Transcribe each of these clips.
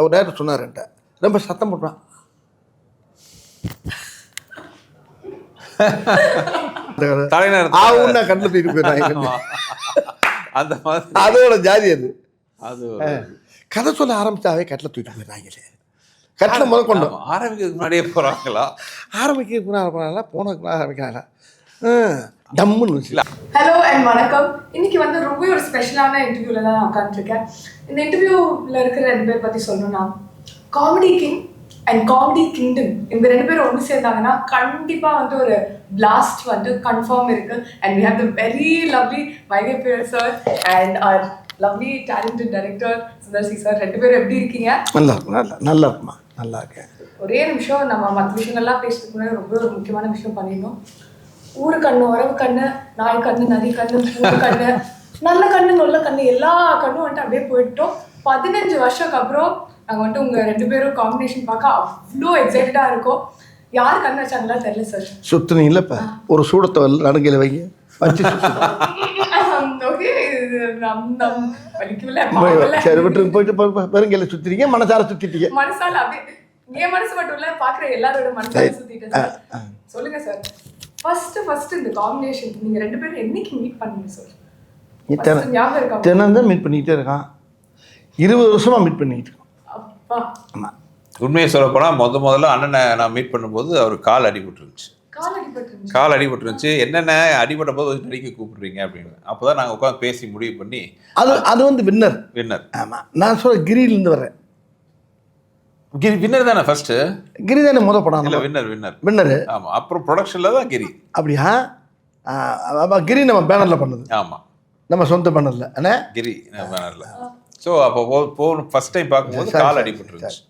அவர் director சொன்னார் என்கிட்ட, ரொம்ப சத்தம் போட்டான். கண்ணில் தூக்கிட்டு போயிடுறாங்க. அந்த மாதிரி அதோட ஜாதி அது. அது கதை சொல்ல ஆரம்பிச்சாவே கட்டில் தூக்கிட்டு போயிடுறாங்களே. கட்டில் முதல் கொண்டு ஆரம்பிக்கிறதுக்கு முன்னாடியே போகிறாங்களா? ஆரம்பிக்கிறதுக்கு முன்னாடி போனதுக்கு ஆரம்பிக்கிறாங்களா? டம்முன்னு. ஹலோ அண்ட் வணக்கம். இன்னைக்கு வந்து ரொம்ப ஒரு ஸ்பெஷலான இன்டர்வியூவில் தான் நான் உட்காந்துருக்கேன். இந்த இன்டர்வியூவில் இருக்கிற 2 பேர் பற்றி சொல்லணும்னா, comedy king and comedy kingdom, இந்த 2 பேரும் ஒன்று சேர்ந்தாங்கன்னா கண்டிப்பாக வந்து ஒரு பிளாஸ்ட் வந்து கன்ஃபார்ம் இருக்கு. And we have the very lovely Vaigai பியர் sir and our lovely talented director Sundar C sir. 2 பேரும் எப்படி இருக்கீங்க? நல்லா இருக்குமா? நல்லா இருக்கேன். ஒரே நிமிஷம், நம்ம மற்ற விஷயங்கள்லாம் பேசுறதுக்கு முன்னாடி ரொம்ப ஒரு முக்கியமான விஷயம் பண்ணிடணும். ஊரு கண்ணு, உறவு கண்ணு, நாய் கண்ணு, நதி கண்ணு, பூ கண்ணு, நல்ல கண்ணு, நல்ல கண்ணு, எல்லா கண்ணும் வந்துட்டு அப்படியே போயிட்டோம். 15 வருஷத்துக்கு அப்புறம் நாங்கள் வந்துட்டு உங்கள் 2 பேரும் காம்பினேஷன் பார்க்க அவ்வளோ எக்ஸைட்டடாக இருக்கோம். யார் கண்ணு வச்சாங்களா தெரியல சார். சுத்துனீங்களா? இப்போ ஒரு சூடத்தை நடுக்கையில் வைங்க வச்சு ஓகே, சரி விட்டு போயிட்டு பெருங்கையில சுத்திட்டீங்க, மனசார சுத்திட்டீங்க. மனசால அப்படியே என் மனசு மட்டும் இல்லை, பார்க்குற எல்லாரோட மனசால சுத்திட்டேன் சார். சொல்லுங்க சார், ஃபர்ஸ்ட் இந்த காம்பினேஷன் நீங்க 2 பேரும் என்னைக்கு மீட் பண்ணீங்க சார்? தினம் தான் மீட் பண்ணிக்கிட்டே இருக்கான். 20 வருஷமா மீட் பண்ணிக்கிட்டு இருக்கோம். அப்பா, ஆமாம். உண்மையை சொல்ல போனால் முதல்ல அண்ணனை நான் மீட் பண்ணும்போது அவர் கால் அடிபட்டுருந்துச்சு. கால் அடிபட்டுருந்துச்சு. என்னென்ன அடிபட்ட போது நடிக்க கூப்பிடுறீங்க அப்படின்னு. அப்போ தான் நாங்கள் உட்காந்து பேசி முடிவு பண்ணி அது வந்து வின்னர். ஆமாம், நான் சொல்ல கிரியிலேருந்து வர்றேன். கிரி வின்னர் தானே ஃபர்ஸ்ட்டு? கிரி தானே முதல் படம்? இல்லை, வின்னர். ஆமாம், அப்புறம் ப்ரொடக்ஷனில் தான் கிரி. அப்படியா? கிரி நம்ம பேனரில் பண்ணது. ஆமாம், நம்ம சொந்த பேனரில். அண்ணே கிரி பேனரில். ஸோ அப்போ ஃபர்ஸ்ட் டைம் பார்க்கும்போது கால் அடிபட்டுருந்துச்சு.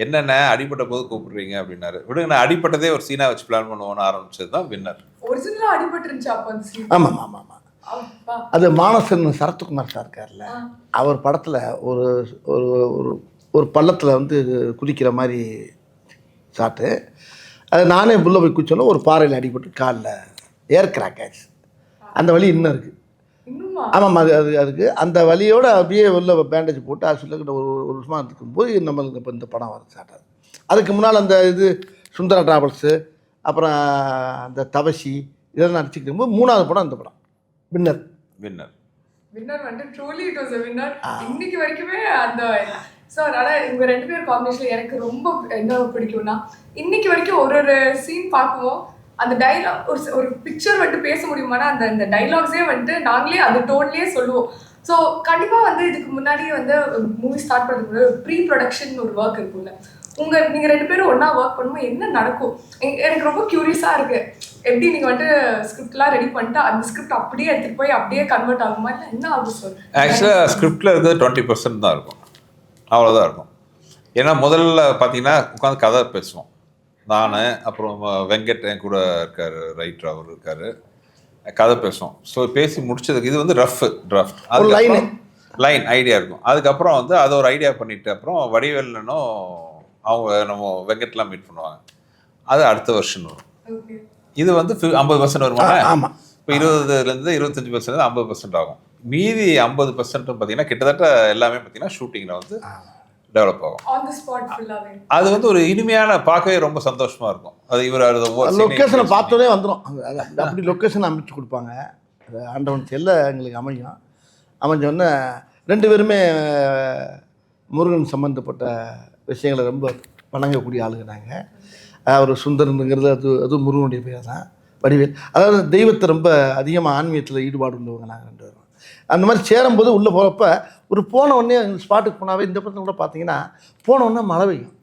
என்னென்ன அடிபட்ட போது கூப்பிடுறீங்க அப்படின்னாரு. விடுங்க, நான் அடிப்பட்டதே ஒரு சீனா வச்சு பிளான் பண்ணுவோன்னு ஆரம்பிச்சது தான் வின்னர். ஒரிஜினலாக அடிபட்டுருந்துச்சு அப்போ அந்த சீன். ஆமாம். அது மானசன் சரத்குமார் சார் இருக்கார்ல, அவர் படத்தில் ஒரு ஒரு ஒரு பள்ளத்தில் வந்து குதிக்கிற மாதிரி சாட்டு. அது நானே புள்ள போய் குதிச்சோன்னா ஒரு பாறையில் அடிபட்டு காலில் ஏர் கிராக் ஆச்சு. அந்த வலி இன்னும் இருக்குது. ஆமாம், அதுக்கு அந்த வலியோடு அப்படியே உள்ள பேண்டேஜ் போட்டு ஹாஸ்பிட்டலுக்கு ஒரு வருஷமாக இருக்கும்போது நம்மளுக்கு இப்போ இந்த படம் வர சாட்டாது. அதுக்கு முன்னால் அந்த இது சுந்தரா டிராவல்ஸு, அப்புறம் அந்த தவசி, இதெல்லாம் நடிச்சுக்கிட்டு இருக்கும்போது 3வது படம் அந்த படம் வின்னர் வந்து truly it was a winner. இன்னைக்கு வரைக்குமே அந்த சார். ஆனால் இவங்க 2 பேர் காம்பினேஷனில் எனக்கு ரொம்ப என்ன பிடிக்கும்னா, இன்னைக்கு வரைக்கும் ஒரு சீன் பார்க்குவோம், அந்த டைலாக் ஒரு பிக்சர் வந்துட்டு பேச முடியுமானா அந்த டைலாக்ஸே வந்துட்டு நாங்களே அந்த டோன்லேயே சொல்லுவோம். ஸோ கண்டிப்பாக வந்து இதுக்கு முன்னாடியே வந்து மூவி ஸ்டார்ட் பண்ணுறதுக்கு முன்னாடி ப்ரீ ப்ரொடக்ஷன் ஒரு ஒர்க் இருக்கும்ல. நீங்கள் 2 பேரும் ஒன்றா ஒர்க் பண்ணும்போது என்ன நடக்கும்? எனக்கு ரொம்ப க்யூரியஸாக இருக்குது. எப்படி நீங்கள் வந்துட்டு ஸ்கிரிப்ட்லாம் ரெடி பண்ணிட்டு அந்த ஸ்கிரிப்ட் அப்படியே எடுத்துகிட்டு போய் அப்படியே கன்வெர்ட் ஆகுமா, இல்லை என்ன ஆகும் சார்? ஆக்சுவலாக ஸ்கிரிப்டில் இருக்கிறது 20% தான் இருக்கும், அவ்வளோதான் இருக்கும். ஏன்னா முதல்ல பார்த்தீங்கன்னா உட்காந்து கதை பேசுவோம். நான் அப்புறம் வெங்கட் என் கூட இருக்கார், ரைட்டர் அவர் இருக்கார், கதை பேசுவோம். ஸோ பேசி முடிச்சதுக்கு இது வந்து டிராஃப்ட் அது லைன் ஐடியா இருக்கும். அதுக்கப்புறம் வந்து அதை ஒரு ஐடியா பண்ணிட்டு அப்புறம் வடிவேலனும் அவங்க நம்ம வெங்கட்லாம் மீட் பண்ணுவாங்க. அது அடுத்த வருஷன் வரும். இது வந்து 50% வருமா? ஆமாம். இப்போ 20% 25% 50% ஆகும். மீதி 50% பார்த்தீங்கன்னா கிட்டத்தட்ட எல்லாமே பார்த்தீங்கன்னா ஷூட்டிங்கில் வந்து டெவலப் ஆகும். அது வந்து ஒரு இனிமையான, பார்க்கவே ரொம்ப சந்தோஷமா இருக்கும். அது இவர் லொக்கேஷனை பார்த்தோன்னே வந்துடும். அப்படி லொக்கேஷன் அமைச்சு கொடுப்பாங்க. ஆண்டவன் செல்ல எங்களுக்கு அமைஞ்சோடனே 2 பேருமே முருகன் சம்மந்தப்பட்ட விஷயங்களை ரொம்ப வணங்கக்கூடிய ஆளுங்க நாங்கள். அவர் சுந்தரனுங்கிறது அது முருகனுடைய பேர் தான். வடிவேல் அதாவது தெய்வத்தை ரொம்ப அதிகமாக ஆன்மீகத்தில் ஈடுபாடு உள்ளவங்க நாங்கள் 2 பேரும். அந்த மாதிரி சேரும்போது உள்ளே போகிறப்ப ஒரு போன உடனே ஸ்பாட்டுக்கு போனாவே இந்த படத்தில் கூட பார்த்தீங்கன்னா போன உடனே மழை பெய்யும்.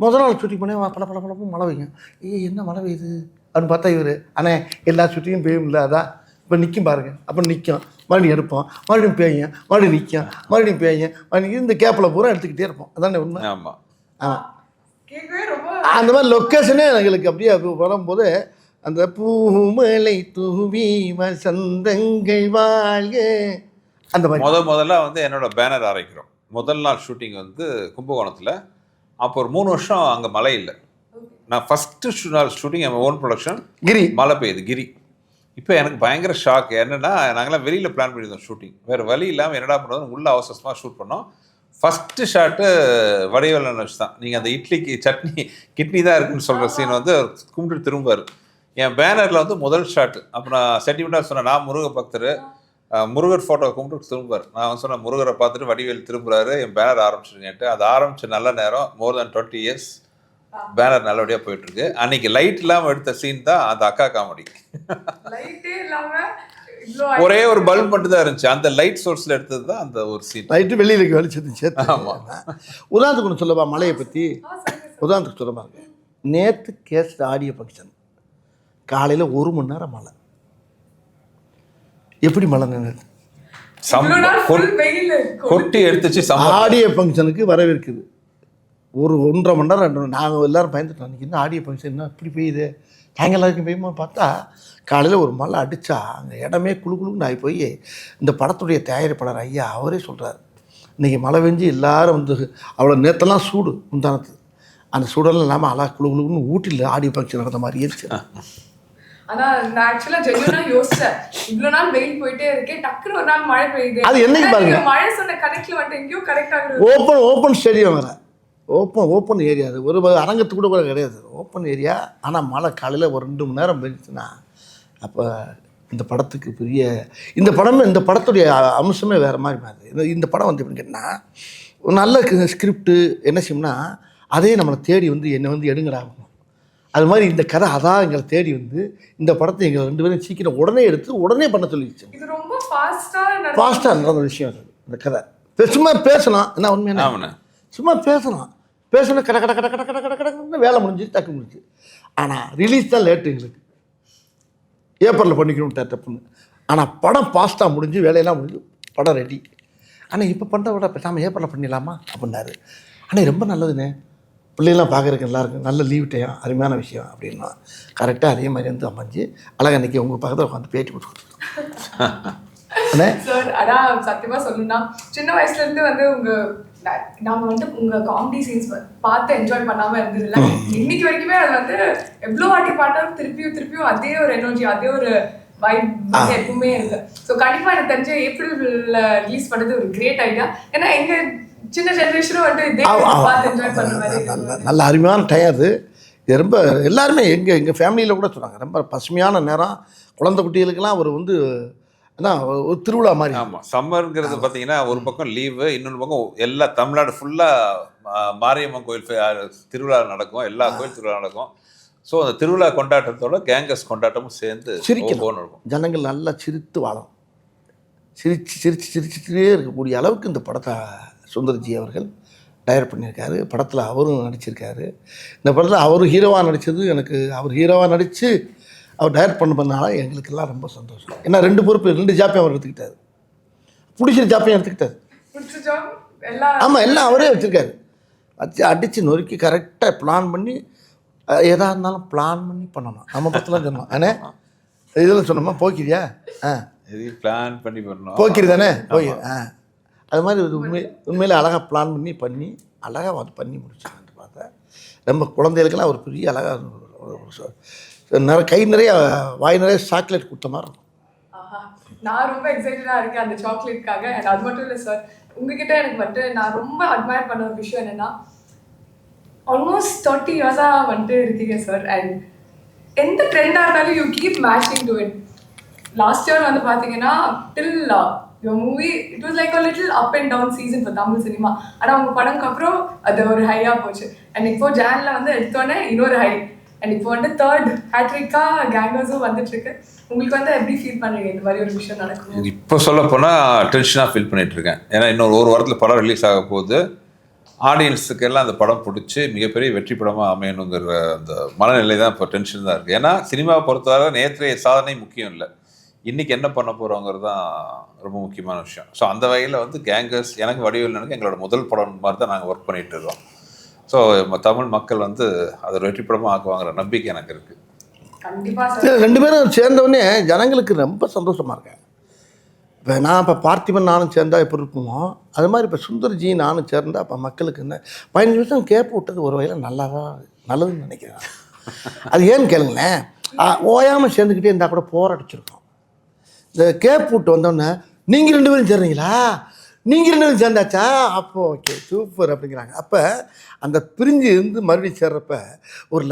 முதல் நாள் ஷூட்டிங் பண்ணி பல மழை பெய்யும். என்ன மழை பெய்யுது அப்படின்னு பார்த்தா இவர் அண்ணே எல்லா ஷூட்டிங்கும் பெய்யும் இல்லை, அதான் இப்போ நிற்கும் பாருங்க. அப்புறம் நிற்கும், மறுபடியும் எடுப்போம், மறுபடியும் பேயும், மறுபடியும் நிற்கும், மறுபடியும் பேயும், இந்த கேப்பில் பூரா எடுத்துக்கிட்டே இருப்போம். அதானே உண்மை? ஆமாம். அந்த மாதிரி லொக்கேஷனே எங்களுக்கு அப்படியே வரும்போது அந்த பூமலை தூவி வசந்தங்கள் வாழ்க அந்த மாதிரி முதல்ல வந்து என்னோட பேனர் அரைக்கிறோம். முதல் நாள் ஷூட்டிங் வந்து கும்பகோணத்தில். அப்போ ஒரு 3 வருஷம் அங்கே மழை இல்லை. நான் ஃபஸ்ட்டு நாள் ஷூட்டிங் என் ஓன் ப்ரொடக்ஷன் கிரி, மழை பெய்யுது கிரி. இப்போ எனக்கு பயங்கர ஷாக். என்னென்னா நாங்களாம் வெளியில் பிளான் பண்ணியிருந்தோம் ஷூட்டிங், வேறு வழி இல்லாமல் என்னடா பண்ணுறோம், உள்ள அவசரமாக ஷூட் பண்ணோம். ஃபஸ்ட்டு ஷாட்டு வடிவேலன் வச்சு தான். நீங்கள் அந்த இட்லிக்கு சட்னி கிட்னி தான் இருக்குன்னு சொல்கிற சீன் வந்து கும்பிட்டு திரும்பார். என் பேனரில் வந்து முதல் ஷாட்டு. அப்போ நான் சென்டிமெண்ட்டாக சொன்னேன், நான் முருக பக்தர், முருகர் ஃபோட்டோ கும்பிட்டு திரும்புவார். நான் வந்து சொன்னேன், முருகரை பார்த்துட்டு வடிவேல் திரும்புறாரு, என் பேனர் ஆரம்பிச்சிருங்கன்ட்டு. அது ஆரம்பிச்ச நல்ல நேரம், மோர் தென் 20 years பேனர் நல்லபடியாக போயிட்டுருக்கு. அன்னைக்கு லைட் இல்லாமல் எடுத்த சீன் தான் அந்த அக்கா காமெடி. ஒரே ஒரு பல்ப் மட்டும் தான் இருந்துச்சு, அந்த லைட் சோர்ஸில் எடுத்தது தான் அந்த ஒரு சீன். லைட்டு வெளியில் வெளிச்சது சேர்த்து. ஆமாம். உதாரணத்துக்கு ஒன்று சொல்லவா மலையை பற்றி? உதாரணத்துக்கு சொல்ல பாருங்க, நேற்று கேஸ்ட் ஆடியோ ஃபங்க்ஷன் காலையில் 1 மணி நேரம் மழை. எப்படி மழை நின்று கொட்டி எடுத்துச்சு. ஆடியோ ஃபங்க்ஷனுக்கு வரவேற்குது ஒரு 1.5 மணி நேரம் 2 நாங்கள் எல்லோரும் பயந்துட்டோம். அன்றைக்கி என்ன ஆடியோ ஃபங்க்ஷன் என்ன இப்படி பெய்யுது, நாங்கள் எல்லாருக்கும் பெய்யுமா பார்த்தா காலையில் ஒரு மழை அடித்தா அந்த இடமே குழுக்குழுன்னு ஆகி போய் இந்த படத்துடைய தயாரிப்பாளர் ஐயா அவரே சொல்கிறார், இன்றைக்கி மழை பெஞ்சு எல்லோரும் வந்து அவ்வளோ நேற்றெல்லாம் சூடு முந்தானத்து, அந்த சூடெல்லாம் இல்லாமல் அழகா குழுக்குழுன்னு ஊட்டியில் ஆடியோ ஃபங்க்ஷன் நடந்த மாதிரி இருந்துச்சு. ஆனா நான் ஆக்சுவலா ஜென்யூனா யோசிச்சேன், இவ்வளவு நாள் வெயில் போயிட்டே இருக்கேன், டக்குனு ஒரு நாள் மழை பெய்யுது. அது என்னைக்கு பாருங்க, மழை சொன்ன கரெக்ட்ல வந்து எங்கேயோ கரெக்ட் ஆகுது. ஓப்பன் ஸ்டேடியம் வேற, ஓப்பன் ஏரியா, அது ஒரு அரங்கத்துக்கு கூட கிடையாது, ஓப்பன் ஏரியா. ஆனால் மழை காலையில் ஒரு 2 மணி நேரம் பெஞ்சுச்சுன்னா அப்போ இந்த படத்துக்கு பெரிய இந்த படத்துடைய அம்சமே வேறு மாதிரி மாறுது. இந்த படம் வந்து எப்படின்னு கேட்டால் ஒரு நல்ல ஸ்கிரிப்டு என்ன செய்யணும்னா அதே நம்மளை தேடி வந்து என்னை வந்து எடுங்கடாகும். அது மாதிரி இந்த கதை அதான் எங்களை தேடி வந்து இந்த படத்தை எங்களை 2 பேரும் சீக்கிரம் உடனே எடுத்து உடனே பண்ண சொல்லிடுச்சு. இது ரொம்ப ஃபாஸ்ட்டாக நடந்த விஷயம் அது. இந்த கதை சும்மா பேசலாம், என்ன உண்மையான சும்மா பேசலாம் கட கட கட கட கட கட கடன்னு வேலை முடிஞ்சு டக்கு முடிஞ்சு. ஆனால் ரிலீஸ் தான் லேட்டு, எங்களுக்கு ஏப்ரலில் பண்ணிக்கணும் தப்புன்னு. ஆனால் படம் ஃபாஸ்ட்டாக முடிஞ்சு வேலையெல்லாம் முடிஞ்சு படம் ரெடி. ஆனால் இப்போ பண்ணுற விட பேசாமல் ஏப்ரலில் பண்ணிடலாமா அப்படின்னாரு. ஆனால் ரொம்ப நல்லதுண்ணே, பிள்ளைகள்லாம் பார்க்குறதுக்கு நல்லாயிருக்கும், நல்ல லீவ் டைம், அருமையான விஷயம் அப்படின்னா கரெக்டாக அதே மாதிரி வந்து அமைஞ்சு அழகாக அன்றைக்கி உங்கள் பக்கத்தில் உட்காந்து பேட்டி கொடுத்துருக்கோம். சார் அதான் சத்தியமாக சொல்லணும்னா சின்ன வயசுலேருந்து வந்து நாங்கள் வந்து உங்கள் காமெடி சீன்ஸ் பார்த்து என்ஜாய் பண்ணாமல் இருந்ததில்ல. இன்னைக்கு வரைக்குமே அது வந்து எவ்வளோ வாட்டி பார்த்தாலும் திருப்பியும் அதே ஒரு எனர்ஜி, அதே ஒரு வைப் எப்பவுமே இருக்கு. ஸோ கண்டிப்பாக எனக்கு தெரிஞ்ச ஏப்ரலில் ரிலீஸ் பண்ணது ஒரு கிரேட் ஐடியா. ஏன்னா எங்கள் சின்ன ஜென்ரேஷனும் வந்து இதே பார்த்து என்ஜாய் பண்ணுற மாதிரி நல்ல அருமையான டைம் அது. இது ரொம்ப எல்லாருமே எங்கள் ஃபேமிலியில் கூட சொன்னாங்க, ரொம்ப பசுமையான நேரம், குழந்தை குட்டிகளுக்கெல்லாம் ஒரு வந்து ஒரு திருவிழா மாதிரி. ஆமாம், சம்மருங்கிறது பார்த்தீங்கன்னா ஒரு பக்கம் லீவு, இன்னொரு பக்கம் எல்லா தமிழ்நாடு ஃபுல்லாக மாரியம்மன் கோயில் திருவிழா நடக்கும், எல்லா கோயில் திருவிழா நடக்கும். ஸோ அந்த திருவிழா கொண்டாட்டத்தோட கேங்கஸ் கொண்டாட்டமும் சேர்ந்து சிரிக்கணும் இருக்கும். ஜனங்கள் நல்லா சிரித்து வாழும், சிரிச்சுட்டே இருக்கக்கூடிய அளவுக்கு இந்த படத்தை சுந்தர்ஜி அவர்கள் டைரக்ட் பண்ணியிருக்காரு. படத்தில் அவரும் நடிச்சிருக்காரு. இந்த படத்தில் அவர் ஹீரோவாக நடித்தது எனக்கு, அவர் ஹீரோவாக நடித்து அவர் டைரக்ட் பண்ணனால எங்களுக்கெல்லாம் ரொம்ப சந்தோஷம். ஏன்னா 2 பொறுப்பு 2 ஜாப்பையும் அவர் எடுத்துக்கிட்டார், பிடிச்சிற ஜாப்பையும் எடுத்துக்கிட்டார். ஆமாம், எல்லாம் அவரே வச்சுருக்காரு. வச்சு அடித்து நொறுக்கி கரெக்டாக பிளான் பண்ணி எதாக இருந்தாலும் பிளான் பண்ணி பண்ணணும். நம்ம படத்தில் சொன்னோம் ஏன்னா இதில் சொன்னோமா போக்கிறியா பிளான் பண்ணி பண்ணணும், போக்கிரி தானே போய் அது மாதிரி உண்மையில் அழகாக பிளான் பண்ணி அழகாக அது பண்ணி முடிச்சாங்க. பார்த்தேன் நம்ம குழந்தைகளுக்கெல்லாம் ஒரு பெரிய அழகாக கை நிறைய வாய் நிறைய சாக்லேட் கொடுத்த மாதிரி இருக்கும். நான் ரொம்ப எக்ஸைட்டடாக இருக்கேன் அந்த சாக்லேட்காக. அண்ட் அது மட்டும் இல்லை சார், உங்ககிட்ட எனக்கு வந்துட்டு நான் ரொம்ப அட்மையர் பண்ண ஒரு விஷயம் என்னென்னா ஆல்மோஸ்ட் 30 இயர்ஸாக வந்துட்டு இருக்கீங்க சார். அண்ட் எந்த ட்ரெண்டாக இருந்தாலும் you keep matching to it. Last year வந்து பார்த்தீங்கன்னா till your movie it was like a little up and down season for Tamil cinema. ஆனால் உங்கள் படம்க்கு அப்புறம் அது ஒரு ஹையாக போச்சு. அண்ட் இப்போ ஜானில் வந்து எடுத்தோடனே இன்னொரு ஹை. அண்ட் இப்போ வந்து 3rd ஹேட்ரிக்காக கேங்கர்ஸும் வந்துட்டுருக்கு. உங்களுக்கு வந்து எப்படி ஃபீல் பண்ணுறீங்க இந்த மாதிரி ஒரு விஷயம் நடக்கும்? இப்போ சொல்ல போனால் டென்ஷனாக ஃபீல் பண்ணிகிட்ருக்கேன். ஏன்னா இன்னொரு 1 வாரத்தில் படம் ரிலீஸ் ஆக போகுது. ஆடியன்ஸுக்கெல்லாம் அந்த படம் பிடிச்சி மிகப்பெரிய வெற்றி படமாக அமையணுங்கிற அந்த மனநிலை தான் இப்போ டென்ஷன் தான் இருக்குது. ஏன்னா சினிமாவை பொறுத்தவரை நேற்றைய சாதனை முக்கியம் இல்லை, இன்றைக்கி என்ன பண்ண போகிறோங்கிறது தான் ரொம்ப முக்கியமான விஷயம். ஸோ அந்த வகையில் வந்து கேங்கர்ஸ் எனக்கு வடிவேல் எனக்கு எங்களோட முதல் படம் மாதிரி தான் நாங்கள் ஒர்க் பண்ணிகிட்டு இருக்கோம். ஸோ தமிழ் மக்கள் வந்து அதை வெற்றி படமாக ஆக்குவாங்கிற நம்பிக்கை எனக்கு இருக்குது. கண்டிப்பாக 2 பேரும் சேர்ந்தவுடனே ஜனங்களுக்கு ரொம்ப சந்தோஷமாக இருக்கேன். இப்போ நான் இப்போ பார்த்திபன் நானும் சேர்ந்தா எப்படி இருக்குமோ அது மாதிரி இப்போ சுந்தர்ஜி நானும் சேர்ந்தா அப்போ மக்களுக்கு என்ன 15 நிமிஷம் கேப் விட்டது ஒரு வகையில் நல்லதுன்னு நினைக்கிறேன். அது ஏன்னு கேளுங்களேன், ஓயாமல் சேர்ந்துக்கிட்டே இருந்தால் கூட போராடிச்சிருக்கோம். இந்த கேப் விட்டு வந்தோடனே நீங்கள் 2 பேரும் சேர்றீங்களா, நீங்கள் 2 பேரும் சேர்ந்தாச்சா, அப்போ ஓகே சூப்பர் அப்படிங்கிறாங்க. அப்போ அந்த பிரிஞ்சு இருந்து மறுபடியும் சேர்றப்ப ஒரு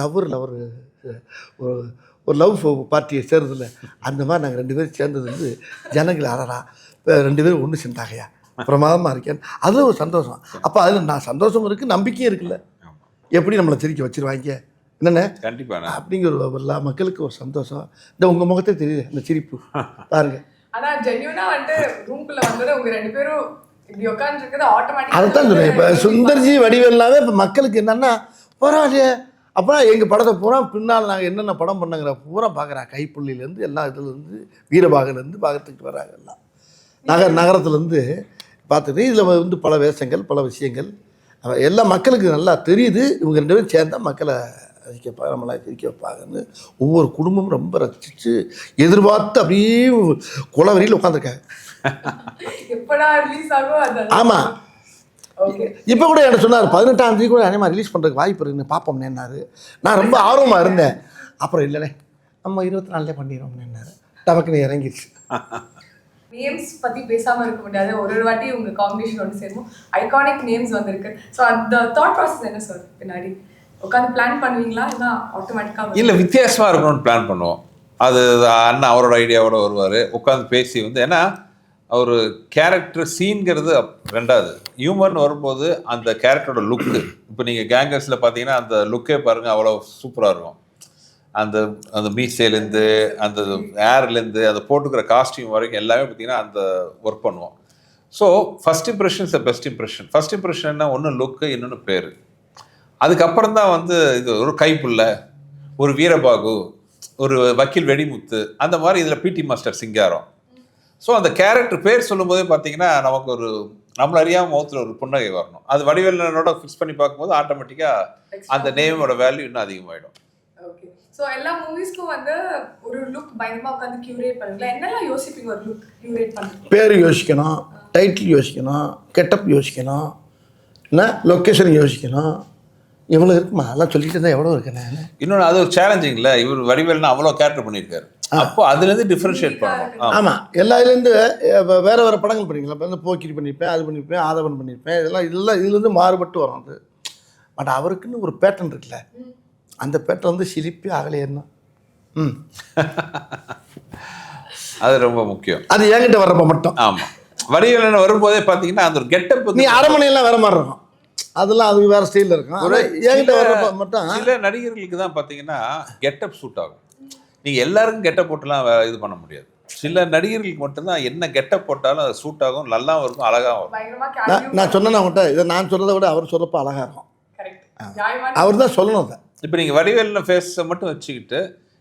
ஒரு லவ் பார்ட்டியை சேர்றதில்ல, அந்த மாதிரி நாங்கள் 2 பேரும் சேர்ந்தது வந்து ஜனங்கள் அறடா இப்போ 2 பேரும் ஒன்று சேர்ந்தாகையா பிரமாதமாக இருக்கேன், அது ஒரு சந்தோஷம். அப்போ அதில் நான் சந்தோஷம் இருக்குது, நம்பிக்கையும் இருக்குல்ல, எப்படி நம்மளை சிரிக்க வச்சிருவாங்க என்னென்ன கண்டிப்பாக அப்படிங்கிற எல்லா மக்களுக்கு ஒரு சந்தோஷம். இந்த உங்கள் முகத்தே தெரியுது அந்த சிரிப்பு பாருங்க. ஆனா ஜென்யூனா வந்து ரூம்குள்ள வந்தது உங்க 2 பேரும் இப்படி உட்காந்துருக்குது ஆட்டோமேட்டிக்கா. அதுதான் சொல்றேன். இப்போ சுந்தர்ஜி வடிவெல்லாமே இப்போ மக்களுக்கு என்னன்னா பரவாயில்லையே, அப்போ எங்கள் படத்தை பூரா பின்னால் நாங்கள் என்னென்ன படம் பண்ணுங்கிற பூரா பார்க்குறாங்க. கைப்புள்ளிலேருந்து எல்லா இதுலேருந்து வீரபாகலேருந்து பார்க்கறதுக்கு வராங்க. எல்லாம் நகரத்துலேருந்து பார்த்துட்டு இதில் வந்து பல வேஷங்கள் பல விஷயங்கள் எல்லா மக்களுக்கு நல்லா தெரியுது. இவங்க 2 பேரும் சேர்ந்தா மக்களை ரசிக்க நம்மளாம் சிரிக்க வைப்பாங்கன்னு ஒவ்வொரு குடும்பமும் ரொம்ப ரசித்து எதிர்பார்த்து அப்படியே குளவரியில் உட்காந்துருக்காங்க. எப்படா ரிலீஸ் ஆகும். ஆமாம், இப்போ கூட என்ன சொன்னார் 18ஆம் தேதி கூட அனிமா ரிலீஸ் பண்ணுறதுக்கு வாய்ப்பு இருக்குன்னு பார்ப்போம்னேன்னாரு. நான் ரொம்ப ஆர்வமாக இருந்தேன். அப்புறம் இல்லைண்ணே நம்ம 24 பண்ணிடுவோம்னேன்னாரு. டபக்குன்னு இறங்கிடுச்சு. நேம்ஸ் பற்றி பேசாமல் இருக்க முடியாது. ஒரு வாட்டி உங்கள் காம்பினேஷன் ஒன்று சேரும் ஐகானிக் நேம்ஸ் வந்திருக்கு. ஸோ அந்த தாட் ப்ராசஸ் என்ன சார்? பின்னாடி உட்காந்து பிளான் பண்ணுவீங்களா இல்லை ஆட்டோமேட்டிக்காக? இல்லை, வித்தியாசமாக இருக்கணும்னு பிளான் பண்ணுவோம். அது அண்ணன் அவரோட ஐடியாவோட வருவார், உட்காந்து பேசி வந்து. ஏன்னா ஒரு கேரக்டர் சீன்கிறது ரெண்டாவது, ஹியூமர்னு வரும்போது அந்த கேரக்டரோட லுக்கு. இப்போ நீங்கள் கேங்கர்ஸில் பார்த்தீங்கன்னா அந்த லுக்கே பாருங்கள் அவ்வளோ சூப்பராக இருக்கும். அந்த அந்த மீசைலேருந்து அந்த ஏர்லேருந்து அந்த போட்டுக்கிற காஸ்டியூம் வரைக்கும் எல்லாமே பார்த்தீங்கன்னா அந்த ஒர்க் பண்ணுவோம். So first impression is the best impression. First இம்ப்ரெஷன்னா ஒன்று லுக்கு, இன்னொன்று பேர். அதுக்கப்புறம் தான் வந்து இது ஒரு கைப்புள்ள, ஒரு வீரபாகு, ஒரு வக்கீல் வெடிமுத்து, அந்த மாதிரி இதில் பிடி மாஸ்டர் சிங்காரம். ஸோ அந்த கேரக்டர் பேர் சொல்லும்போதே பார்த்தீங்கன்னா நமக்கு ஒரு நம்மள அறியாமல் முகத்தில் ஒரு புன்னகை வரணும். அது வடிவேலனோட ஃபிக்ஸ் பண்ணி பார்க்கும்போது ஆட்டோமேட்டிக்காக அந்த நேமோட வேல்யூ இன்னும் அதிகமாகிடும். ஓகே. ஸோ எல்லா மூவிஸ்க்கும் வந்து ஒரு லுக் பயங்கரமாக உட்காந்து கியூரேட் பண்ணுங்களா? என்னெல்லாம் யோசிப்பீங்க ஒரு லுக் கியூரேட் பண்ணுங்க? பேர் யோசிக்கணும், டைட்டில் யோசிக்கணும், கெட்டப் யோசிக்கணும், என்ன லொக்கேஷன் யோசிக்கணும். எவ்வளோ இருக்குமா அதெல்லாம் சொல்லிட்டு இருந்தால் எவ்வளோ இருக்கேன் நான். இன்னொன்று அது ஒரு சேலஞ்சிங்ல, இவர் வடிவேல்னா அவ்வளோ கேரக்டர் பண்ணியிருக்காரு. அப்போ அதுலேருந்து டிஃப்ரென்ஷியேட் பண்ணணும். ஆமாம், எல்லா இதுலேருந்து வேறு வேறு படங்கள் பண்ணிக்கலாம். இப்போ வந்து போக்கிரி பண்ணியிருப்பேன், அது பண்ணியிருப்பேன், ஆதவன் பண்ணியிருப்பேன், இதெல்லாம் இதுலேருந்து மாறுபட்டு வரும் அது. பட் அவருக்குன்னு ஒரு பேட்டர்ன் இருக்குல்ல, அந்த பேட்டர்ன் வந்து சிலிப்பி அகலையேன்னா அது ரொம்ப முக்கியம். அது என்கிட்ட வர்றப்ப மட்டும். ஆமாம், வடிவேலன் வரும்போதே பார்த்தீங்கன்னா அந்த ஒரு கெட்டப். நீ அரண்மனையெல்லாம் வேற மாதிரி இருக்கும், அதெல்லாம் அது வேற ஸ்டைலில் இருக்கும். என்கிட்ட வர்றப்ப மட்டும் சில நடிகர்களுக்கு தான் பார்த்தீங்கன்னா கெட்டப் சூட் ஆகும். நீங்கள் எல்லாருக்கும் கெட்டப் போட்டுலாம் இது பண்ண முடியாது. சில நடிகர்களுக்கு மட்டும்தான் என்ன கெட்டப் போட்டாலும் அது சூட் ஆகும், நல்லாவும் இருக்கும், அழகாகவும் இருக்கும். நான் சொன்னேன் அவங்கள்ட்ட, இதை நான் சொல்கிறத விட அவர் சொல்கிறப்ப அழகாக இருக்கும். அவர் தான் சொல்லணும் அதை. இப்போ நீங்கள் வடிவேலில் ஃபேஸை மட்டும் வச்சுக்கிட்டு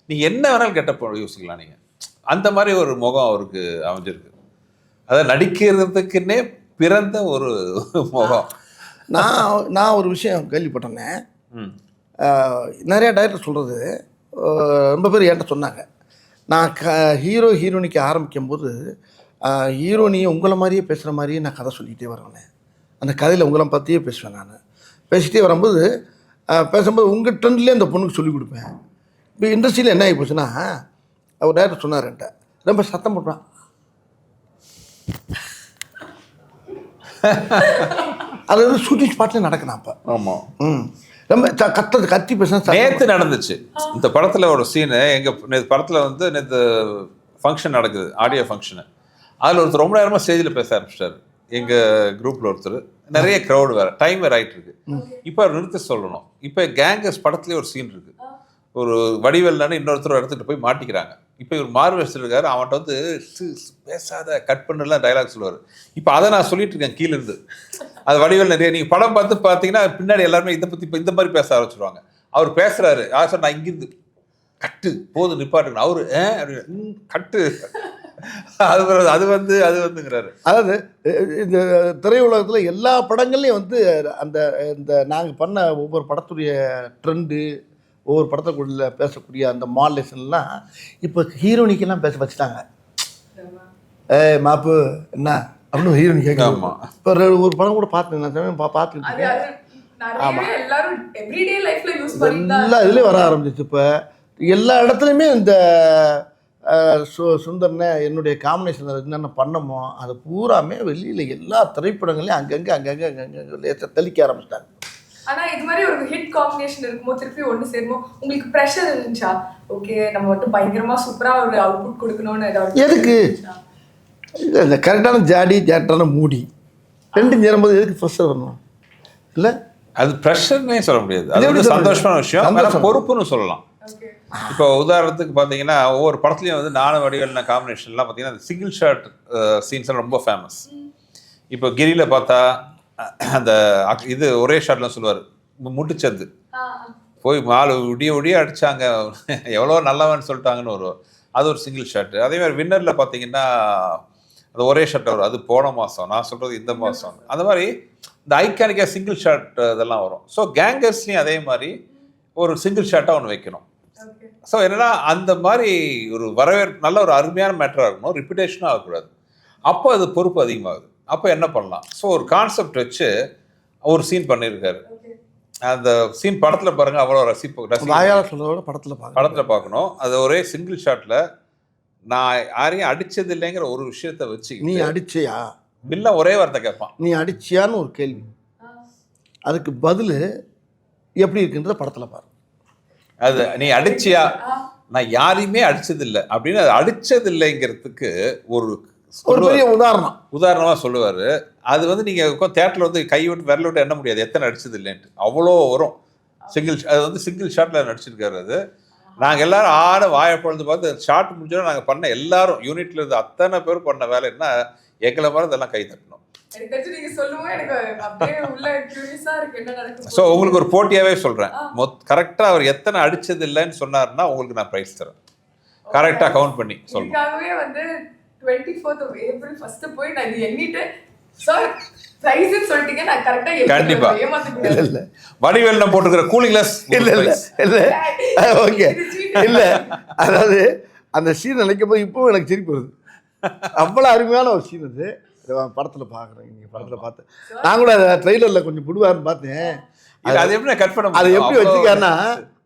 நீங்கள் என்ன வேணாலும் கெட்டப் யோசிக்கலாம். நீங்கள் அந்த மாதிரி ஒரு முகம் அவருக்கு அமைஞ்சிருக்கு. அதை நடிக்கிறதுக்குன்னே பிறந்த ஒரு முகம். நான் ஒரு விஷயம் கேள்விப்பட்டேன்னே, நிறையா டைரக்டர் சொல்கிறது ரொம்ப பேர் என்கிட்ட சொன்னாங்க. நான் ஹீரோனிக்கு ஆரம்பிக்கும் போது ஹீரோனியை உங்களை மாதிரியே பேசுகிற மாதிரியே நான் கதை சொல்லிகிட்டே வருவேன். அந்த கதையில் உங்களை பற்றியே பேசுவேன். நான் பேசிகிட்டே வரும்போது பேசும்போது உங்கள் ட்ரெண்ட்லேயே அந்த பொண்ணுக்கு சொல்லிக் கொடுப்பேன். இப்போ இண்டஸ்ட்ரியில் என்ன ஆகி போச்சுன்னா, அவர் டைரக்டர் சொன்னார் என்கிட்ட, ரொம்ப சத்தம் போட்டான். அது வந்து ஷூட்டிங் ஸ்பாட்லேயே நடக்கணும் அப்போ. ஆமாம், ரொம்ப கத்தி பேசினா. நேற்று நடந்துச்சு இந்த படத்தில் ஒரு சீனு. எங்கள் படத்தில் வந்து நேற்று ஃபங்க்ஷன் நடக்குது, ஆடியோ ஃபங்க்ஷனு. அதில் ஒருத்தர் ரொம்ப நேரமாக ஸ்டேஜில் பேச ஆரம்பிச்சிட்டார். எங்கள் குரூப்பில் ஒருத்தர், நிறைய க்ரௌடு வேறு, டைம் வேறு ஆகிட்டு இருக்கு. இப்போ அவர் நிறுத்த சொல்லணும். இப்போ கேங்கர்ஸ் படத்துலேயே ஒரு சீன் இருக்குது. ஒரு வடிவேல்னு இன்னொருத்தர் எடுத்துகிட்டு போய் மாட்டிக்கிறாங்க. இப்போ இவர் மார்வெஸ்ட் இருக்காரு, அவன்கிட்ட வந்து பேசாத கட் பண்ணலாம் டைலாக் சொல்லுவார். இப்போ அதை நான் சொல்லிட்டு இருக்கேன் கீழேருந்து. அது வடிவேல் நிறைய நீங்கள் படம் பார்த்து பார்த்தீங்கன்னா பின்னாடி எல்லாருமே இதை பற்றி இப்போ இந்த மாதிரி பேச ஆரம்பிச்சிருவாங்க. அவர் பேசுகிறாரு, யார் சார் நான் இங்கிருந்து கட்டு போதும் நிப்பாட்டுங்க, அவரு கட்டு அது வந்துங்கிறாரு. அதாவது இந்த திரையுலகத்தில் எல்லா படங்கள்லையும் வந்து அந்த இந்த நாங்கள் பண்ண ஒவ்வொரு படத்துடைய ட்ரெண்டு, ஒவ்வொரு படத்துக்குள்ள பேசக்கூடிய அந்த மாடுலேஷன்லாம் இப்போ ஹீரோனிக்கெல்லாம் பேச வச்சுட்டாங்க. மாப்பு என்ன அப்படின்னு ஹீரோனி கேட்கலாமா? இப்போ ஒரு படம் கூட பார்த்தேன், பார்த்துக்கிட்டு ஆமாம், எல்லா இதுலேயும் வர ஆரம்பிச்சிச்சு. இப்போ எல்லா இடத்துலையுமே இந்த சுந்தர்னே என்னுடைய காம்பினேஷன் என்னென்ன பண்ணமோ அது பூராமே வெளியில் எல்லா திரைப்படங்களையும் அங்கங்கே லேசாக தெளிக்க ஆரம்பிச்சிட்டாங்க. ஆனா இது மாதிரி ஒரு ஹிட் காம்பினேஷன் இருக்கும்போது திருப்பி ஒன்று சேருமோ உங்களுக்கு ப்ரெஷர் இருந்துச்சா? ஓகே நம்ம மட்டும் பயங்கரமா சூப்பரா ஒரு அவுட்புட் கொடுக்கணும்னு ஏதாவது எதுக்கு இந்த கரெக்டான ஜாட்டான மூடி ரெண்டும் சேரும்போது எதுக்கு ப்ரெஷர் வரணும்? இல்லை அது ப்ரெஷர்னே சொல்ல முடியாது, அது ஒரு சந்தோஷமான விஷயம், பொறுப்புன்னு சொல்லலாம். இப்போ உதாரணத்துக்கு பார்த்தீங்கன்னா ஒவ்வொரு படத்துலையும் வந்து நானும் வடிவேலு காம்பினேஷன்லாம் பார்த்தீங்கன்னா அந்த சிங்கிள் ஷாட் சீன்ஸ்லாம் ரொம்ப ஃபேமஸ். இப்போ கிரியில் பார்த்தா அந்த இது ஒரே ஷாட்லாம் சொல்லுவார், முட்டுச்சந்து போய் மாலு விடிய அடித்தாங்க எவ்வளோ நல்லவன்னு சொல்லிட்டாங்கன்னு வரும், அது ஒரு சிங்கிள் ஷாட்டு. அதே மாதிரி வின்னரில் பார்த்தீங்கன்னா அது ஒரே ஷாட் வரும், அது போன மாதம், நான் சொல்கிறது இந்த மாதம். அந்த மாதிரி இந்த ஐக்கானிக்காக சிங்கிள் ஷாட் இதெல்லாம் வரும். ஸோ கேங்கர்ஸ்லேயும் அதே மாதிரி ஒரு சிங்கிள் ஷாட்டாக ஒன்று வைக்கணும். ஸோ என்னன்னா அந்த மாதிரி ஒரு நல்ல ஒரு அருமையான மேட்டராக இருக்கணும், ரிப்பிட்டேஷனும் ஆகக்கூடாது. அப்போ அது பொறுப்பு அதிகமாகுது. அப்போ என்ன பண்ணலாம்? ஸோ ஒரு கான்செப்ட் வச்சு ஒரு சீன் பண்ணியிருக்காரு. அந்த சீன் படத்தில் பாருங்க, அவ்வளோ படத்தில் பார்க்கணும். அது ஒரே சிங்கிள் ஷாட்டில் நான் யாரையும் அடிச்சது இல்லைங்கிற ஒரு விஷயத்த வச்சு, நீ அடிச்சியா வில்ல ஒரே வார்த்தை கேட்பான், நீ அடிச்சியான்னு ஒரு கேள்வி, அதுக்கு பதில் எப்படி இருக்குன்றத படத்தில் பாரு. அது நீ அடிச்சியா, நான் யாரையுமே அடிச்சதில்லை அப்படின்னு அது அடிச்சதில்லைங்கிறதுக்கு ஒரு பெரிய உதாரணமாக சொல்லுவார். அது வந்து நீங்கள் தேட்டரில் வந்து கை விட்டு விரல விட்டு எண்ண முடியாது எத்தனை அடிச்சது இல்லைன்ட்டு, அவ்வளோ வரும். அது வந்து சிங்கிள் ஷாட்டில் நடிச்சிருக்காரு. அது நாங்கள் எல்லாரும் ஆட வாயப்பொழுது பார்த்து ஷார்ட் முடிஞ்சோன்னா நாங்கள் பண்ண எல்லாரும் யூனிட்ல இருந்து அத்தனை பேர் பண்ண வேலை என்ன, எங்களை மாதிரி இதெல்லாம் கை தட்டணும். ஸோ உங்களுக்கு ஒரு போட்டியாகவே சொல்கிறேன், கரெக்டாக அவர் எத்தனை அடிச்சது இல்லைன்னு சொன்னார்னா உங்களுக்கு நான் ப்ரைஸ் தரேன், கரெக்டாக கவுண்ட் பண்ணி சொல்லணும். வந்து 24th of April ஃபர்ஸ்ட் போய் நான் இது எண்ணிட்டு சார் பிரைஸ் சொல்லிட்டீங்க, நான் கரெக்டா கண்டிப்பா இல்ல வடிவேல் நான் போட்டுக்கிற கூலிங் கிளாஸ் இல்ல ஓகே இல்ல, அதாவது அந்த சீன் நினைக்கும் போது இப்போ எனக்கு சிரிப்பு வருது. அவ்வளோ அருமையான ஒரு சீன் அது. படத்தில் பார்க்குறேன், நீங்கள் படத்தில் பார்த்தேன், நான் கூட ட்ரெய்லரில் கொஞ்சம் புடுவாருன்னு பார்த்தேன். அது எப்படி கட் பண்ண, அது எப்படி வச்சுருக்காருன்னா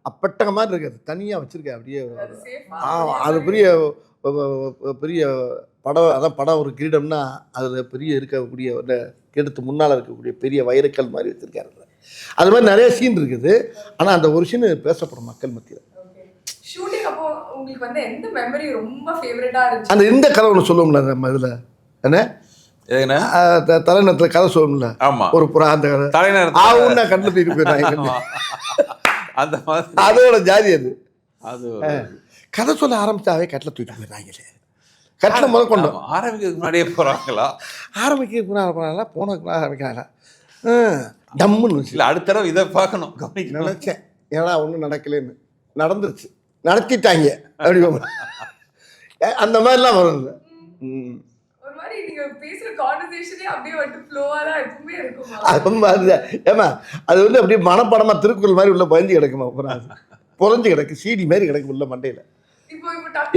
அப்பட்டங்க மாதிரி இருக்காது, தனியாக வச்சுருக்கேன் அப்படியே. அது பெரிய படம், அதான் படம் ஒரு கிரீடம்னா அதில் பெரிய இருக்கக்கூடிய கிரீடத்து முன்னால் இருக்கக்கூடிய பெரிய வைரக்கல் மாதிரி வச்சுருக்காரு. அது மாதிரி நிறைய சீன் இருக்குது. ஆனால் அந்த ஒரு சீன் பேசப்படும் மக்கள் மத்தியில். அந்த இந்த கதை ஒன்று சொல்லுவோம்ல நம்ம இதில் என்ன தலைநகரத்தில் கதை சொல்லுவோம்ல, ஒரு புறா அந்த கதை தலைநகரத்தை கண்ணில் தூக்கிட்டு போயிடுறாங்க, அந்த மாதிரி அதோட ஜாதி அது. அது கதை சொல்ல ஆரம்பிச்சாவே கட்டில் தூக்கிட்டு போயிடுறாங்களே, கட்டில் முதல் கொண்டு ஆரம்பிக்கிறதுக்கு முன்னாடியே போகிறாங்களா, ஆரம்பிக்கிறதுக்கு முன்னாடி போனதுக்கு ஆரம்பிக்கிறாங்களா டம்முன்னு இல்லை அடுத்த தடவை இதை பார்க்கணும் கவனிக்க நினச்சேன். ஏன்னா ஒன்றும் நடக்கலைன்னு, நடந்துருச்சு, நடத்திட்டாங்க அப்படி அந்த மாதிரிலாம் வரும். ஏமா அது வந்து அப்படியே மனப்படமா திருக்குறள் மாதிரி உள்ள பயந்து கிடக்குமா, புறஞ்சு கிடக்கு, சீடி மாதிரி கிடக்கு உள்ள மண்டையில.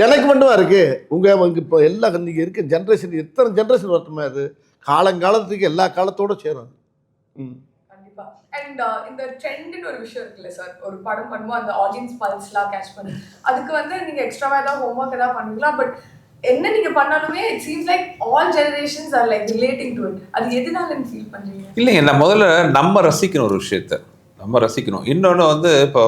எனக்கு மட்டுமா இருக்கு, உங்க இப்போ எல்லா நீங்க இருக்க ஜென்ரேஷன் எத்தனை ஜென்ரேஷன் வரட்டுமா, அது காலங்காலத்துக்கு எல்லா காலத்தோட சேரும். அண்ட் இந்த ட்ரெண்ட்னு ஒரு விஷயம் இருக்குல்ல சார், ஒரு படம் பண்ணுவோம் அந்த ஆடியன்ஸ் பல்ஸ்லாம் கேட்ச் பண்ணி, அதுக்கு வந்து நீங்க எக்ஸ்ட்ராவா ஏதாவது ஹோம்ஒர்க் ஏதாவது பண்ணுவீங்களா? பட் என்ன நீங்க பண்ணாலுமே it seems like all generations are like relating to it. அது எதனால ஃபீல் பண்றீங்க? இல்லைங்க, நான் முதல்ல நம்ம ரசிக்கணும் ஒரு விஷயத்த, நம்ம ரசிக்கணும். இன்னொன்று வந்து இப்போ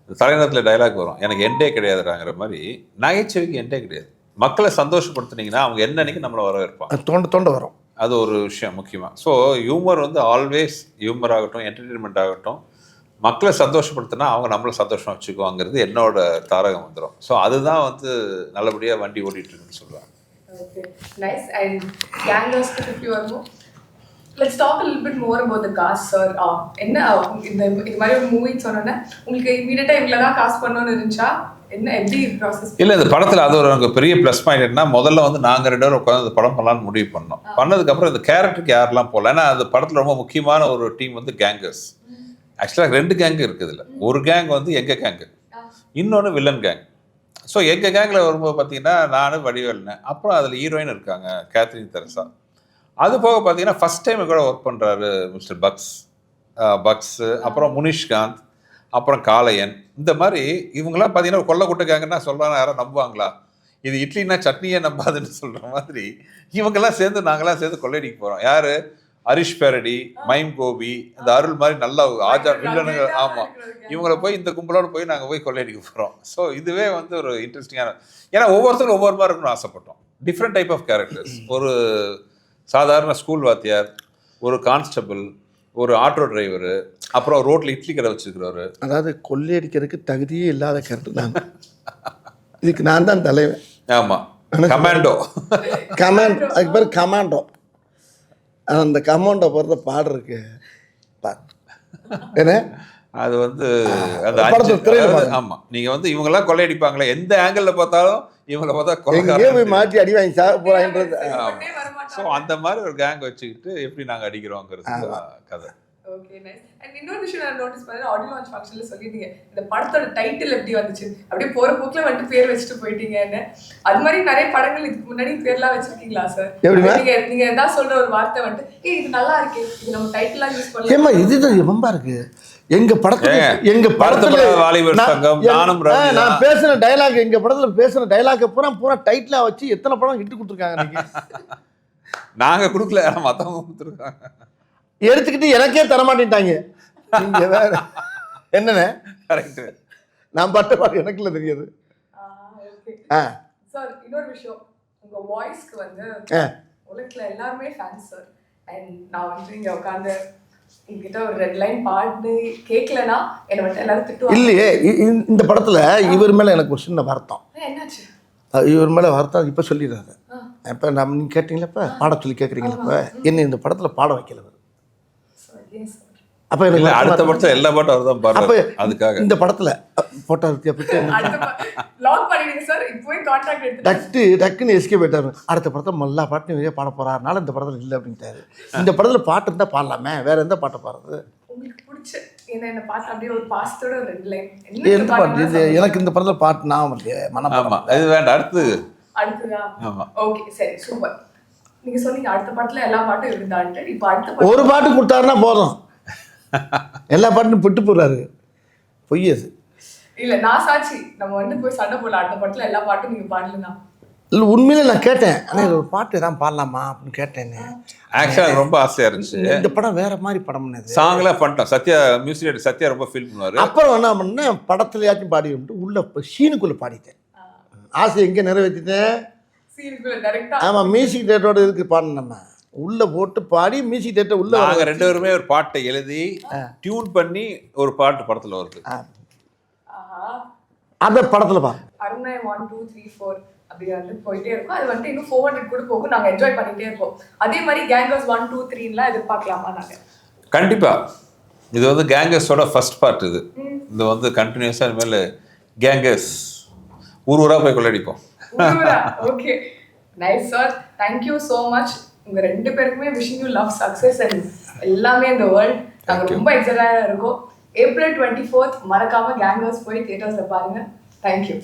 தலைநகரத்தில் டைலாக் வரும், எனக்கு எண்டே கிடையாதுறாங்கிற மாதிரி நகைச்சுவைக்கு எண்டே கிடையாது. மக்களை சந்தோஷப்படுத்துனீங்கன்னா அவங்க என்னன்னைக்கு நம்மளை வரவேற்பாங்க, தோண்ட வரும். அது ஒரு விஷயம் முக்கியமாக. ஸோ ஹியூமர் வந்து ஆல்வேஸ் ஹியூமர் ஆகட்டும், என்டர்டெயின்மெண்ட் ஆகட்டும், மக்களை சந்தோஷப்படுத்தினா அவங்க நம்மளை சந்தோஷமாக வச்சுக்குவாங்கிறது என்னோட தாரகம் வந்துடும். ஸோ அதுதான் வந்து நல்லபடியாக வண்டி ஓடிட்டுருக்குன்னு சொல்லுவாங்க. Okay nice. அண்ட் கேங்கர்ஸ்க்கு திருப்பி வருவோம். Let's talk a little bit more about the cast sir. என்ன இது மாதிரி ஒரு மூவி சொன்னோன்னே உங்களுக்கு இமீடியட்டாக இவ்வளோ தான் காஸ்ட் பண்ணணும்னு இருந்துச்சா, என்ன எப்படி ப்ராசஸ்? இல்லை, இந்த படத்தில் அது ஒரு எனக்கு பெரிய ப்ளஸ் பாயிண்ட் என்ன, முதல்ல வந்து நாங்கள் 2 பேரும் உட்காந்து இந்த படம் பண்ணலான்னு முடிவு பண்ணோம். பண்ணதுக்கப்புறம் இந்த கேரக்டருக்கு யாரெல்லாம் போகல, ஏன்னா அந்த படத்தில் ரொம்ப முக்கியமான ஒரு டீம் வந்து கேங்கர்ஸ். ஆக்சுவலாக 2 கேங்கு இருக்குது இதில். ஒரு கேங் வந்து எங்கள் கேங்கு, இன்னொன்று வில்லன் கேங். ஸோ எங்கள் கேங்கில் வரும்போது பார்த்தீங்கன்னா நான் வடிவேல்னேன், அப்புறம் அதில் ஹீரோயின் இருக்காங்க கேத்ரின் தெரசா. அது போக பார்த்தீங்கன்னா ஃபஸ்ட் டைம் கூட ஒர்க் பண்ணுறாரு மிஸ்டர் பக்ஸ், அப்புறம் முனிஷ்காந்த், அப்புறம் காளையன், இந்த மாதிரி இவங்கெல்லாம் பார்த்தீங்கன்னா கொல்லை குட்டைக்காங்கன்னா சொல்கிறாங்க, யாரும் நம்புவாங்களா? இது இட்லினா சட்னியே நம்பாதுன்னு சொல்கிற மாதிரி இவங்கெல்லாம் சேர்ந்து நாங்களாம் சேர்ந்து கொள்ளையடிக்க போகிறோம். யார்? ஹரிஷ் பேரடி, மைம் கோபி, இந்த அருள் மாதிரி நல்ல ஆஜா வில்லனுங்க. ஆமாம், இவங்களை போய் இந்த கும்பலோடு போய் நாங்கள் போய் கொள்ளையடிக்க போகிறோம். ஸோ இதுவே வந்து ஒரு இன்ட்ரெஸ்டிங்கான, ஏன்னா ஒவ்வொருத்தரும் ஒவ்வொரு மாதிரி இருக்கணும்னு ஆசைப்பட்டோம். Different type of characters. ஒரு சாதாரண ஸ்கூல் வாத்தியார், ஒரு கான்ஸ்டபிள், ஒரு ஆட்டோ டிரைவரு, அப்புறம் ரோட்டில் இட்லி கடை வச்சுருக்கிறவர். அதாவது கொள்ளையடிக்கிறதுக்கு தகுதியே இல்லாத கருத்து தான். இதுக்கு நான் தான் தலைவன். ஆமாம், கமாண்டோ. அதுக்கு பேர் கமாண்டோ. அந்த கமாண்டோ போடுற பாடு இருக்கு என்ன, அது வந்து அந்த ஆமாம், நீங்கள் வந்து இவங்கெல்லாம் கொள்ளையடிப்பாங்களே, எந்த ஆங்கிளில் பார்த்தாலும் இவங்களை பார்த்தா கொலை மாற்றி அடி வாங்கி சாக போறாங்கன்றது. ஸோ அந்த மாதிரி ஒரு கேங் வச்சுக்கிட்டு எப்படி நாங்கள் அடிக்கிறோங்கிறது கதை. Okay, nice. அண்ட் இன்னொரு விஷயம் நான் நோட்டீஸ் பண்ணேன், ஆடியோ லான்ச் ஃபங்க்ஷன்ல சொல்லிட்டீங்க இந்த படத்தோட டைட்டில் எப்படி வந்துச்சு, அப்படியே போற போக்குல வந்துட்டு பேர் வச்சுட்டு போயிட்டீங்கன்னு. அது மாதிரி நிறைய படங்கள் இதுக்கு முன்னாடி பேர்லாம் வச்சிருக்கீங்களா சார்? நீங்க என்ன சொல்ற ஒரு வார்த்தை வந்துட்டு இது நல்லா இருக்கு, இது நம்ம டைட்டிலா யூஸ் பண்ணலாம். ஏமா இதுதான் ரொம்ப இருக்கு. எங்க படத்துல வாலிபர் சங்கம், நானும் நான் பேசுன டயலாக், எங்க படத்துல பேசுன டயலாக் பூரா டைட்டிலா வச்சு எத்தனை படம் இட்டு கொடுத்துருக்காங்க. நாங்க கொடுக்கல, மத்தவங்க கொடுத்துருக்காங்க. எடுத்துக்கிட்டு எனக்கே தரமாட்டேன்ட்டாங்க. நீங்க வேற என்னண்ணே? கரெக்ட். நான் பட்ட பாட்டு எனக்குள்ள தெரியாது. சார் இன்னொரு விஷயம், உங்க வாய்ஸ்க்கு வந்து உலகத்துல எல்லாருமே ஃபேன்ஸ் சார். அண்ட் நான் வந்து இங்க உட்காந்து என்கிட்ட ஒரு ரெட் லைன் பாட்டு கேட்கலன்னா என்னை மட்டும் எல்லாரும் திட்டுவாங்க. இல்லையே, இந்த படத்துல இவர் மேல எனக்கு ஒரு சின்ன வருத்தம். என்னாச்சு? இவர் மேல வருத்தம் இப்ப சொல்லிடுறாரு. இப்ப நம்ம நீங்க கேட்டீங்களா, இப்ப பாட சொல்லி கேட்குறீங்களா, இப்ப என்ன இந்த படத்துல பாட வைக்கல. அப்ப எனக்கு அடுத்த படத்துல எல்லா பாட்டும் அவர் தான் பாடுறாரு. அதுக்காக இந்த படத்துல போட்டோ டக்குன்னு எஸ்கே போயிட்டாரு. அடுத்த படத்துல எல்லா பாட்டும் நிறைய பாட போறாருனால இந்த படத்துல இல்லை அப்படின்ட்டாரு. இந்த படத்துல பாட்டு இருந்தா பாடலாமே, வேற எந்த பாட்டை பாடுறது? எனக்கு இந்த படத்துல பாட்டு நான் இது வேண்டாம், அடுத்து நீங்க சொன்னீங்க அடுத்த படத்துல எல்லா பாட்டும் இருந்தான்ட்டு. இப்ப அடுத்த ஒரு பாட்டு கொடுத்தாருன்னா போதும், எல்லா பாட்டும் விட்டு போறாரு. பொய் அது இல்ல. நான் சாட்சி, நம்ம வந்து போய் சண்டை போடல, அடுத்த படத்துல எல்லா பாட்டும் நீங்க பாடலனா. இல்லை உண்மையிலே நான் கேட்டேன், ஆனால் ஒரு பாட்டு தான் பாடலாமா அப்படின்னு கேட்டேன்னு. ஆக்சுவலாக ரொம்ப ஆசையாக இருந்துச்சு. இந்த படம் வேற மாதிரி படம்னு சாங்லாம் பண்ணிட்டோம். சத்யா மியூசிக், சத்யா ரொம்ப ஃபீல் பண்ணுவார். அப்புறம் என்ன பண்ணேன், படத்துலையாச்சும் பாடி விட்டு உள்ள சீனுக்குள்ளே பாடிட்டேன். ஆசை எங்கே நிறைவேற்றிட்டேன். ஆமாம், மியூசிக் டேட்டோட இருக்கு பாடணும். நம்ம உள்ள போட்டு பாடி மியூசிக் டேட்டை உள்ள நாங்கள் ரெண்டு பேருமே ஒரு பாட்டை எழுதி டியூன் பண்ணி ஒரு பாட்டு படத்தில் வருது. அந்த படத்தில் பாருங்க, அருணை 1 2 3 4 அப்படி வந்து போயிட்டே இருக்கும். அது வந்து இன்னும் 400 கூட போகும். நாங்கள் என்ஜாய் பண்ணிட்டே இருப்போம். அதே மாதிரி கேங்கர்ஸ் 1 2 3லாம் எதிர்பார்க்கலாமா? நாங்கள் கண்டிப்பாக இது வந்து கேங்கர்ஸோட ஃபர்ஸ்ட் பார்ட். இது வந்து கண்டினியூஸாக இனிமேல் கேங்கர்ஸ் ஊராக போய் கொள்ளடிப்போம். Okay, nice sir, thank you so much. உங்க ரெண்டு பேருக்குமே wishing you love, success and எல்லாமே இந்த வேர்ல்ட். நாங்கள் ரொம்ப எக்ஸைட்டடாக இருக்கோம். April 24th மறக்காம கேங்கர்ஸ் போய் தியேட்டர்ஸ்ல பாருங்க. தேங்க்யூ.